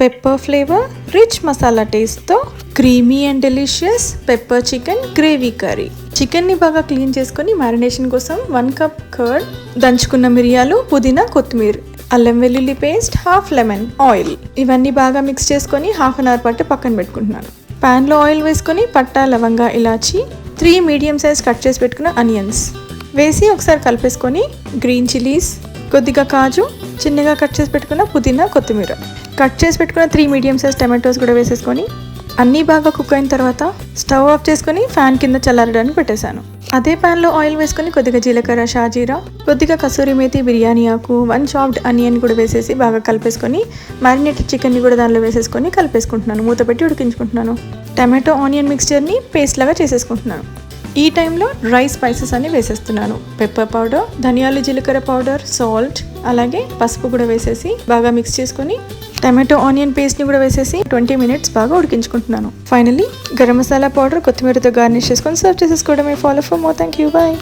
Pepper flavour, rich masala టేస్ట్తో creamy and delicious pepper chicken gravy curry. చికెన్ని బాగా clean చేసుకొని మ్యారినేషన్ కోసం 1 కప్ కర్డ్, దంచుకున్న మిరియాలు, పుదీనా, కొత్తిమీర, అల్లం వెల్లుల్లి పేస్ట్, హాఫ్ లెమన్, ఆయిల్ ఇవన్నీ బాగా మిక్స్ చేసుకొని హాఫ్ అన్ అవర్ పాటు పక్కన పెట్టుకుంటున్నాను. ప్యాన్లో ఆయిల్ వేసుకొని పట్టా, లవంగా, ఇలాచి, 3 మీడియం సైజ్ కట్ చేసి పెట్టుకున్న ఆనియన్స్ వేసి ఒకసారి కలిపేసుకొని గ్రీన్ చిల్లీస్, కొద్దిగా కాజు, చిన్నగా కట్ చేసి పెట్టుకున్న పుదీనా, కొత్తిమీర, కట్ చేసి పెట్టుకున్న 3 మీడియం సైజ్ టమాటోస్ కూడా వేసేసుకొని అన్నీ బాగా కుక్ అయిన తర్వాత స్టవ్ ఆఫ్ చేసుకొని ఫ్యాన్ కింద చల్లారడానికి పెట్టేశాను. అదే ప్యాన్లో ఆయిల్ వేసుకొని కొద్దిగా జీలకర్ర, షాజీరా, కొద్దిగా కసూరి మేతి, బిర్యానీ ఆకు, 1 చాప్డ్ ఆనియన్ కూడా వేసేసి బాగా కలిపేసుకొని మ్యారినేటెడ్ చికెన్ని కూడా దానిలో వేసేసుకొని కలిపేసుకుంటున్నాను. మూత పెట్టి ఉడికించుకుంటున్నాను. టమాటో ఆనియన్ మిక్స్చర్ని పేస్ట్ లాగా చేసేసుకుంటున్నాను. ఈ టైంలో డ్రై స్పైసెస్ అన్ని వేసేస్తున్నాను. పెప్పర్ పౌడర్, ధనియాలు, జీలకర్ర పౌడర్, సాల్ట్, అలాగే పసుపు కూడా వేసేసి బాగా మిక్స్ చేసుకొని టమాటో ఆనియన్ పేస్ట్ని కూడా వేసేసి 20 మినిట్స్ బాగా ఉడికించుకుంటున్నాను. ఫైనల్లీ గరం మసాలా పౌడర్, కొత్తిమీరతో గార్నిష్ చేసుకొని సర్వ్ చేసేసుకోవడమే. Follow for more. Thank you. Bye.